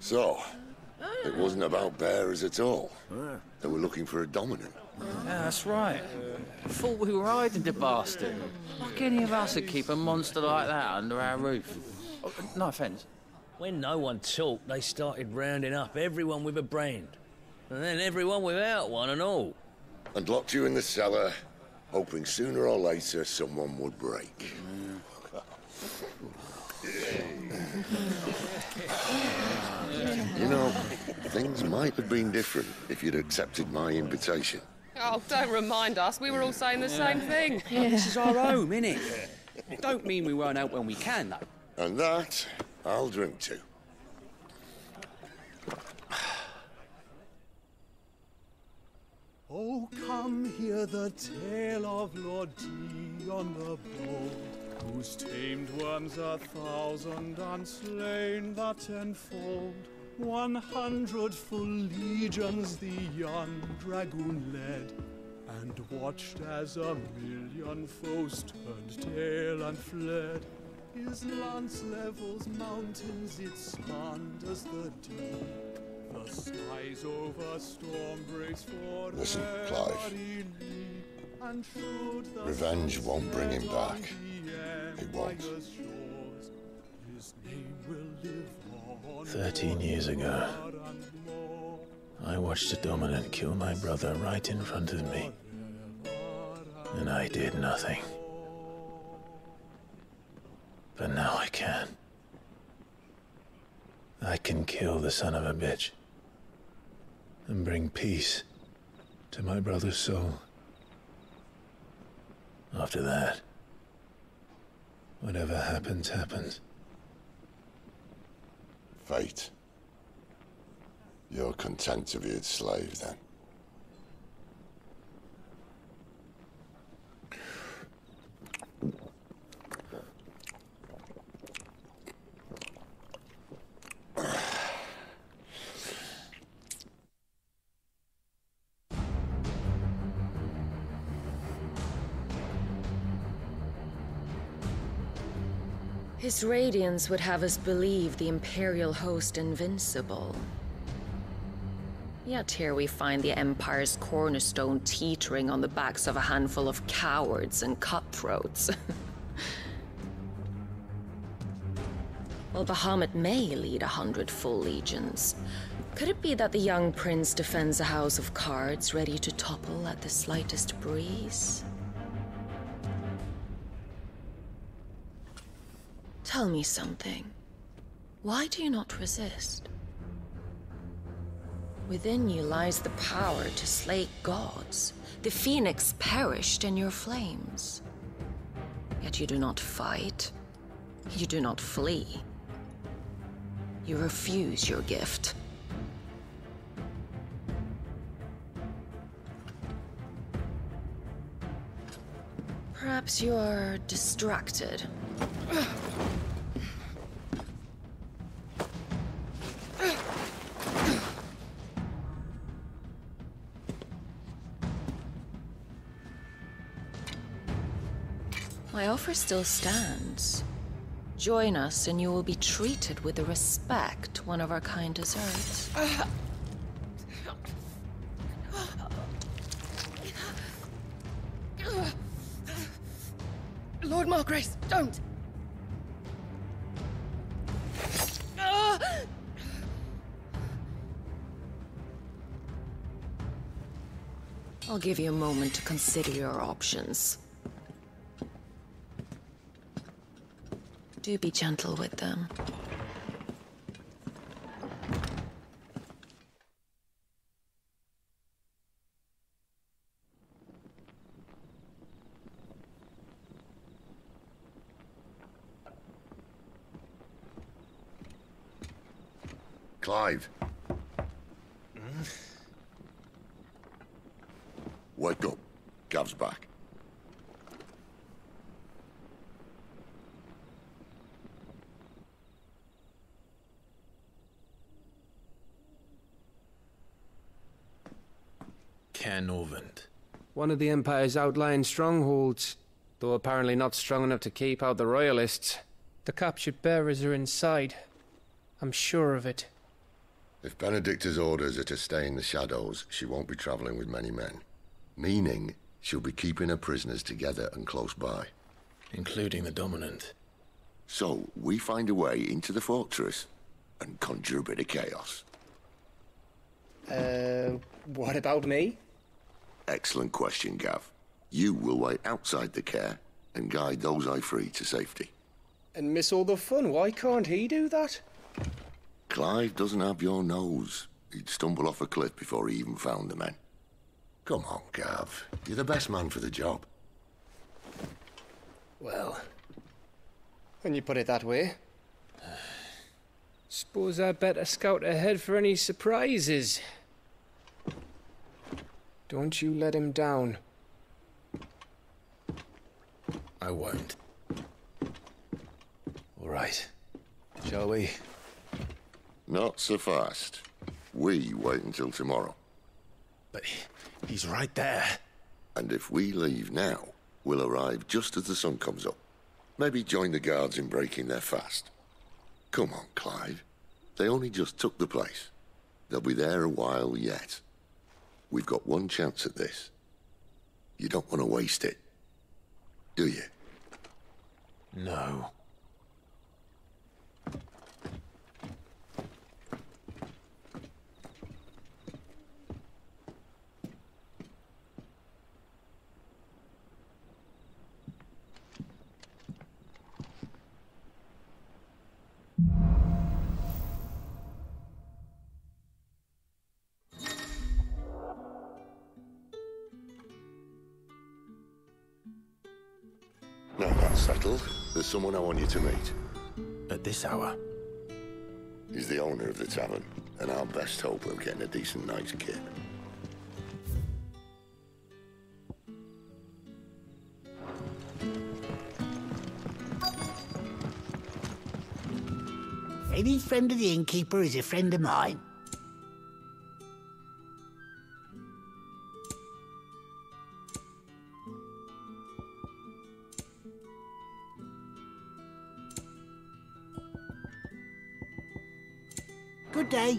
So, it wasn't about bearers at all. They were looking for a dominant. Yeah, that's right. Thought we were hiding the bastard. Like any of us would keep a monster like that under our roof. Oh, no offence. When no one talked, they started rounding up everyone with a brand. And then everyone without one and all. And locked you in the cellar, hoping sooner or later someone would break. You know, things might have been different if you'd accepted my invitation. Oh, don't remind us. We were all saying the same thing. Yeah. This is our home, innit? It don't mean we won't out when we can, though. And that, I'll drink to. Oh, come hear the tale of Lord Dion the Bold, whose tamed worms 1,000 and slain the tenfold. 100 full legions the young dragoon led, and watched as 1,000,000 foes turned tail and fled. His lance levels mountains, it spanned as the deep. The skies over storm breaks for Listen, Clive. Revenge won't bring him back. It won't. 13 years ago, I watched a dominant kill my brother right in front of me, and I did nothing. But now I can. I can kill the son of a bitch and bring peace to my brother's soul. After that, whatever happens, happens. Fate. You're content to be its slave, then? His radiance would have us believe the Imperial host invincible. Yet here we find the Empire's cornerstone teetering on the backs of a handful of cowards and cutthroats. While Bahamut may lead 100 full legions, could it be that the young prince defends a house of cards ready to topple at the slightest breeze? Tell me something. Why do you not resist? Within you lies the power to slay gods. The phoenix perished in your flames. Yet you do not fight. You do not flee. You refuse your gift. Perhaps you are distracted. My offer still stands. Join us and you will be treated with the respect one of our kind deserves. Lord Margrace, don't! I'll give you a moment to consider your options. Do be gentle with them. Clive. Wake up. Gav's back. Canovant. One of the Empire's outlying strongholds, though apparently not strong enough to keep out the Royalists. The captured bearers are inside. I'm sure of it. If Benedicta's orders are to stay in the shadows, she won't be traveling with many men. Meaning, she'll be keeping her prisoners together and close by. Including the dominant. So, we find a way into the fortress and conjure a bit of chaos. What about me? Excellent question, Gav. You will wait outside the care and guide those I free to safety. And miss all the fun. Why can't he do that? Clive doesn't have your nose. He'd stumble off a cliff before he even found the men. Come on, Gav. You're the best man for the job. Well, when you put it that way. Suppose I'd better scout ahead for any surprises. Don't you let him down. I won't. All right. Shall we? Not so fast. We wait until tomorrow. But he's right there. And if we leave now, we'll arrive just as the sun comes up. Maybe join the guards in breaking their fast. Come on, Clive. They only just took the place. They'll be there a while yet. We've got one chance at this. You don't want to waste it, do you? No. Now that's settled. There's someone I want you to meet. At this hour? He's the owner of the tavern, and our best hope of getting a decent night's kit. Any friend of the innkeeper is a friend of mine. Good day.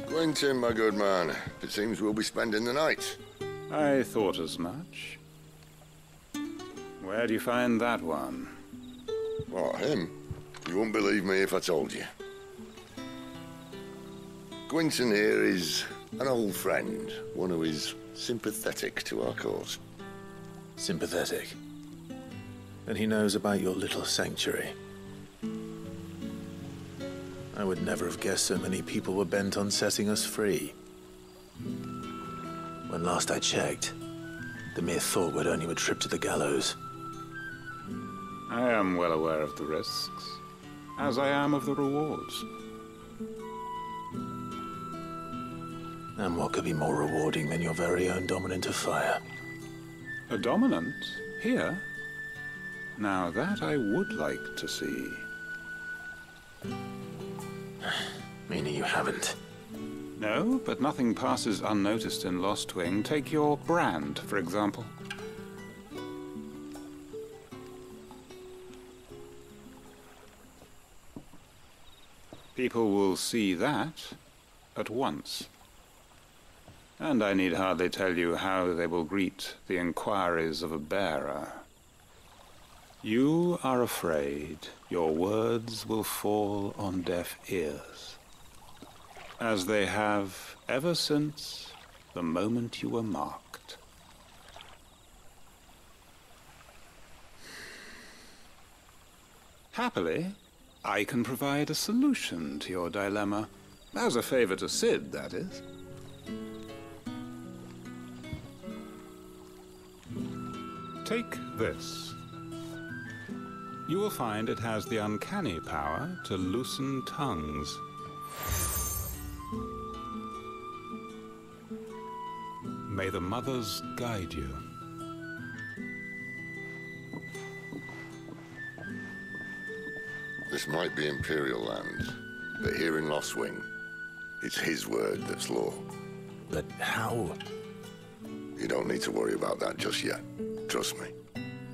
Quentin, my good man. It seems we'll be spending the night. I thought as much. Where do you find that one? What, him? You wouldn't believe me if I told you. Quentin here is an old friend, one who is sympathetic to our cause. Sympathetic. And he knows about your little sanctuary. I would never have guessed so many people were bent on setting us free. When last I checked, the mere thought would earn you a trip to the gallows. I am well aware of the risks, as I am of the rewards. And what could be more rewarding than your very own dominant of fire? A dominant? Here? Now that I would like to see. Meaning you haven't? No, but nothing passes unnoticed in Lost Wing. Take your brand, for example. People will see that at once. And I need hardly tell you how they will greet the inquiries of a bearer. You are afraid your words will fall on deaf ears, as they have ever since the moment you were marked. Happily, I can provide a solution to your dilemma. As a favor to Sid, that is. Take this. You will find it has the uncanny power to loosen tongues. May the mothers guide you. This might be Imperial land, but here in Lost Wing, it's his word that's law. But how? You don't need to worry about that just yet. Trust me.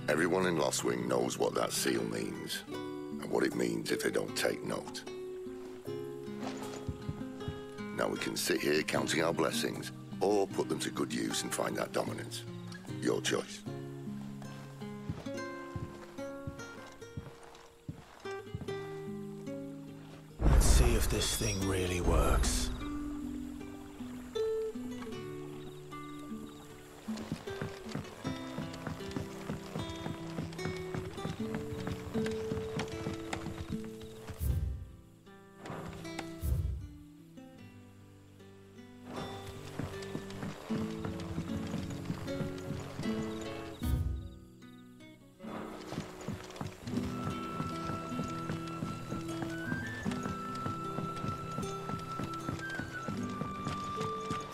Everyone in Lost Wing knows what that seal means, and what it means if they don't take note. Now we can sit here counting our blessings, or put them to good use and find that dominance. Your choice. Let's see if this thing really works.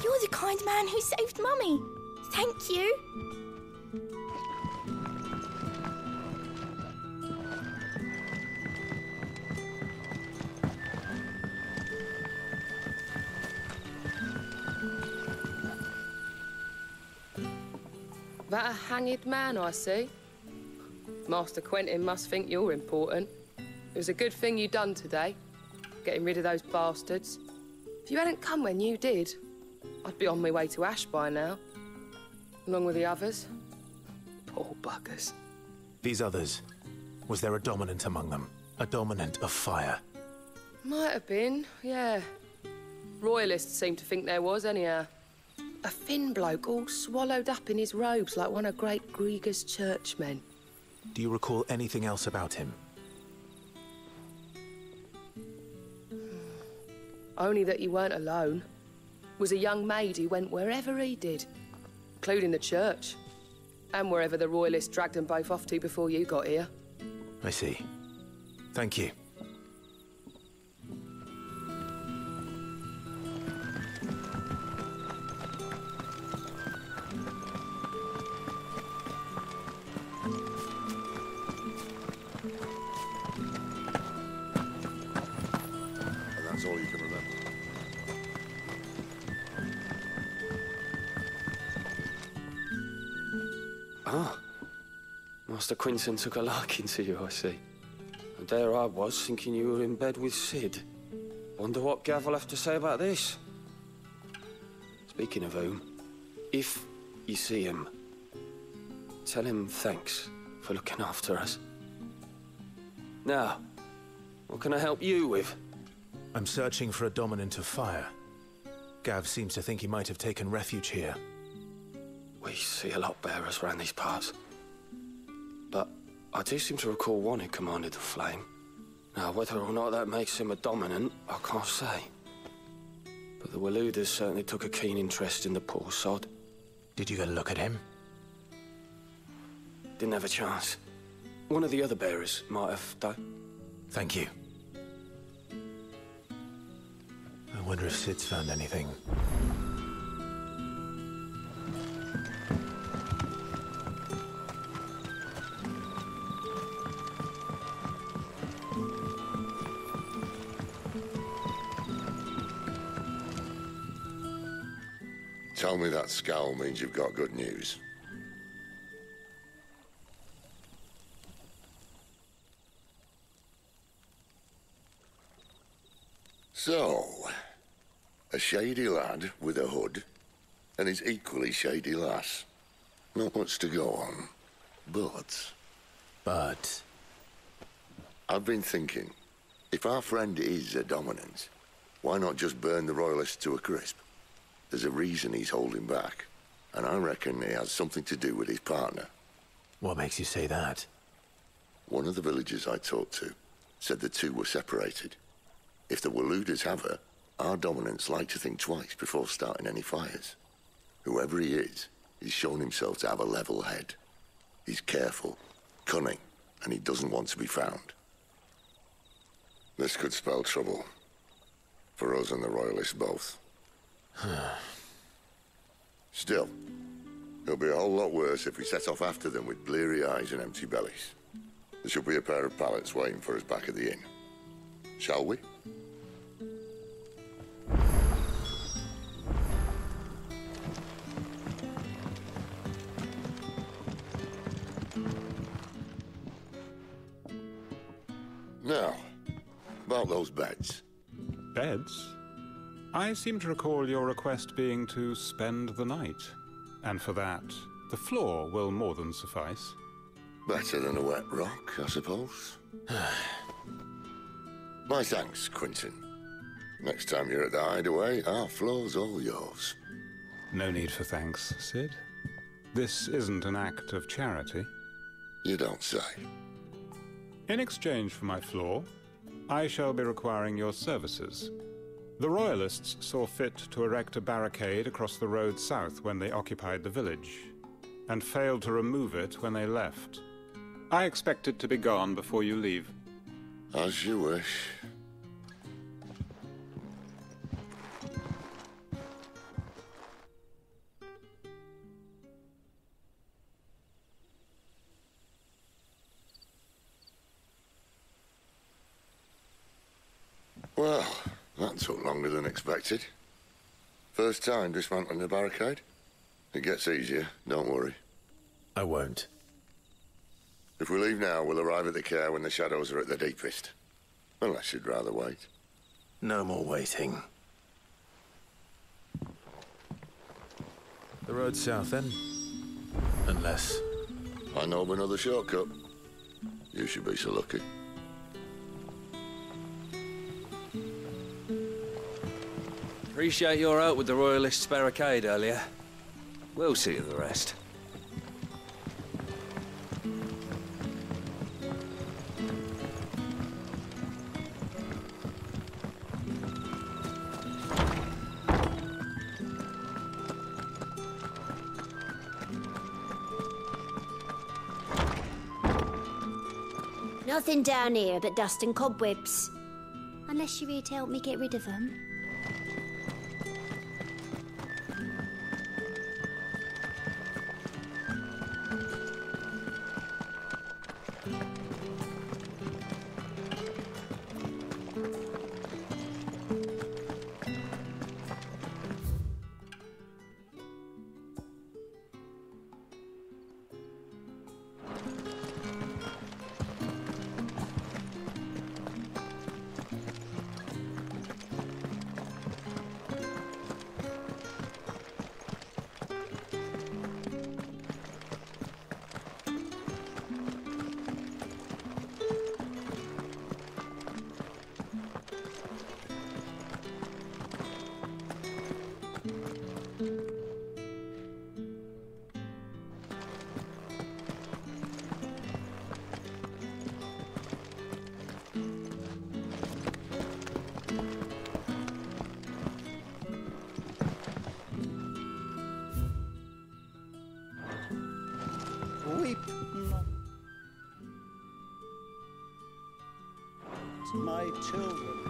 You're the kind man who saved Mummy. Thank you. That a hanged man, I see. Master Quentin must think you're important. It was a good thing you done today, getting rid of those bastards. If you hadn't come when you did, I'd be on my way to Ash by now, along with the others. Poor buggers. These others, was there a dominant among them? A dominant of fire? Might have been, yeah. Royalists seem to think there was, anyhow. A thin bloke all swallowed up in his robes like one of great Grieger's churchmen. Do you recall anything else about him? Only that he weren't alone. Was a young maid who went wherever he did, including the church, and wherever the Royalists dragged them both off to before you got here. I see. Thank you. And that's all you can remember. Ah, Master Quinton took a liking to you, I see. And there I was, thinking you were in bed with Sid. Wonder what Gav will have to say about this. Speaking of whom, if you see him, tell him thanks for looking after us. Now, what can I help you with? I'm searching for a dominant of fire. Gav seems to think he might have taken refuge here. We see a lot bearers round these parts. But I do seem to recall one who commanded the flame. Now, whether or not that makes him a dominant, I can't say. But the Waluders certainly took a keen interest in the poor sod. Did you get a look at him? Didn't have a chance. One of the other bearers might have, though. Thank you. I wonder if Sid's found anything. Tell me that scowl means you've got good news. So, a shady lad with a hood, and his equally shady lass. Not much to go on, but... I've been thinking, if our friend is a dominant, why not just burn the Royalists to a crisp? There's a reason he's holding back, and I reckon it has something to do with his partner. What makes you say that? One of the villagers I talked to said the two were separated. If the Waluders have her, our dominants like to think twice before starting any fires. Whoever he is, he's shown himself to have a level head. He's careful, cunning, and he doesn't want to be found. This could spell trouble. For us and the Royalists both. Still, it'll be a whole lot worse if we set off after them with bleary eyes and empty bellies. There should be a pair of pallets waiting for us back at the inn. Shall we? Now, about those beds. Beds? I seem to recall your request being to spend the night. And for that, the floor will more than suffice. Better than a wet rock, I suppose. My thanks, Quinton. Next time you're at the hideaway, our floor's all yours. No need for thanks, Sid. This isn't an act of charity. You don't say. In exchange for my floor, I shall be requiring your services. The Royalists saw fit to erect a barricade across the road south when they occupied the village, and failed to remove it when they left. I expect it to be gone before you leave. As you wish. Well, that took longer than expected. First time dismantling the barricade? It gets easier, don't worry. I won't. If we leave now, we'll arrive at the care when the shadows are at their deepest. Unless you'd rather wait. No more waiting. The road south, then? Unless... I know of another shortcut. You should be so lucky. Appreciate your help with the Royalists' barricade earlier. We'll see to the rest. Nothing down here but dust and cobwebs. Unless you're here to help me get rid of them. My children.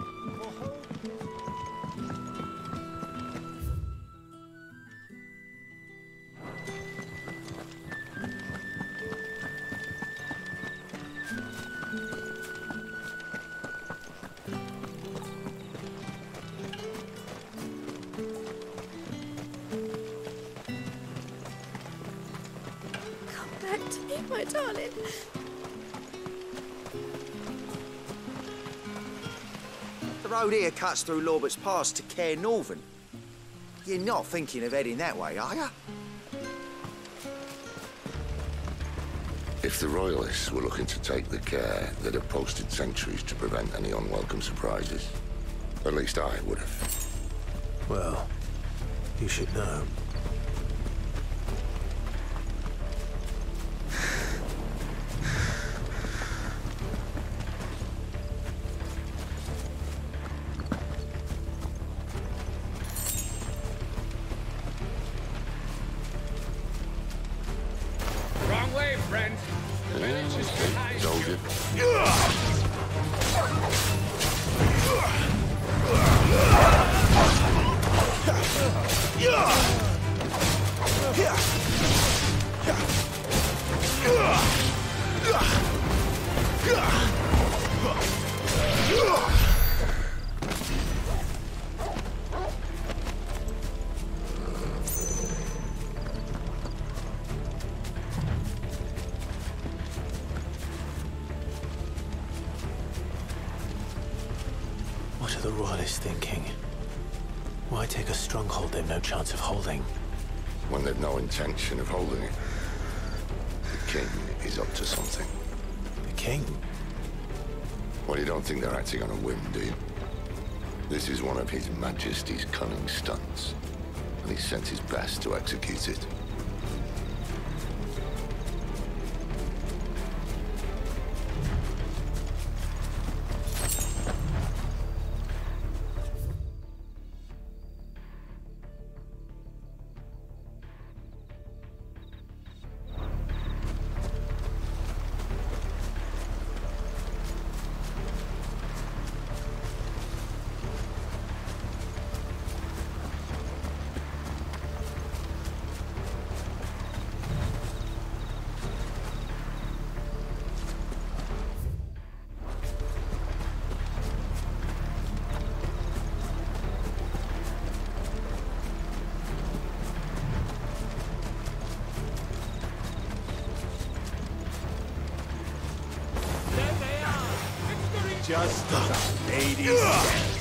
My darling. The road here cuts through Lorbert's Pass to Care Northern. You're not thinking of heading that way, are you? If the Royalists were looking to take the Care, they'd have posted sentries to prevent any unwelcome surprises. At least I would have. Well, you should know. Wrong way, friend. The village is behind Told you. What are the Royalists thinking? Why take a stronghold they've no chance of holding? When they've no intention of holding it. The King is up to something. The King? Well, you don't think they're acting on a whim, do you? This is one of His Majesty's cunning stunts, and he's sent his best to execute it. Just as a lady says.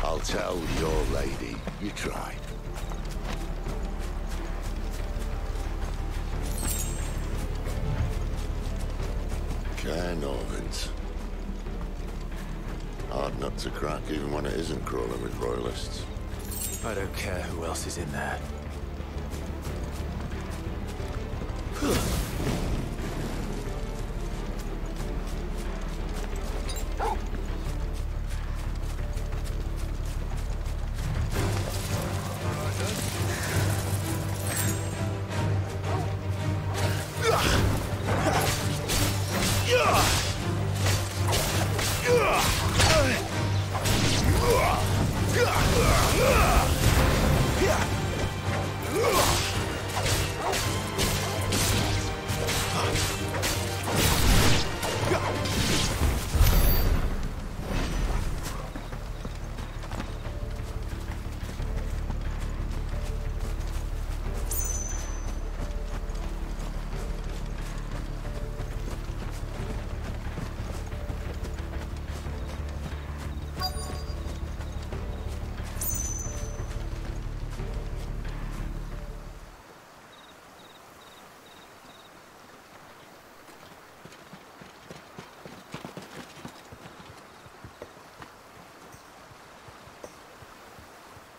I'll tell your lady you tried. Care Northens. Hard nut to crack even when it isn't crawling with Royalists. I don't care who else is in there.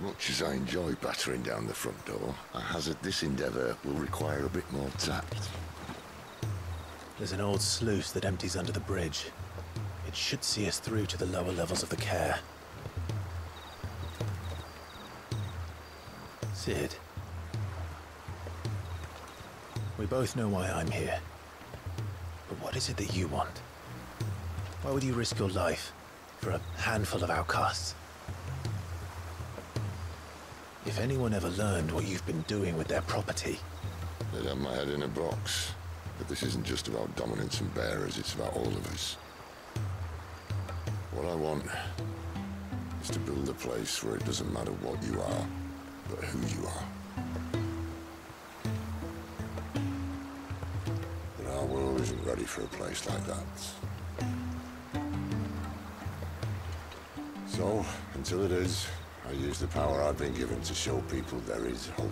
Much as I enjoy battering down the front door, I hazard this endeavour will require a bit more tact. There's an old sluice that empties under the bridge. It should see us through to the lower levels of the Care. Sid. We both know why I'm here. But what is it that you want? Why would you risk your life for a handful of outcasts? If anyone ever learned what you've been doing with their property... They'd have my head in a box. But this isn't just about dominance and bearers, it's about all of us. What I want is to build a place where it doesn't matter what you are, but who you are. But our world isn't ready for a place like that. So, until it is, I use the power I've been given to show people there is hope.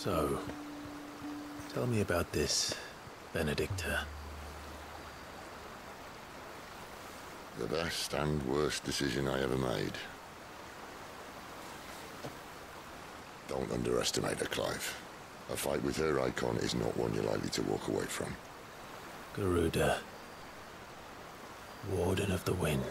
So, tell me about this, Benedicta. The best and worst decision I ever made. Don't underestimate her, Clive. A fight with her icon is not one you're likely to walk away from. Garuda, Warden of the Wind.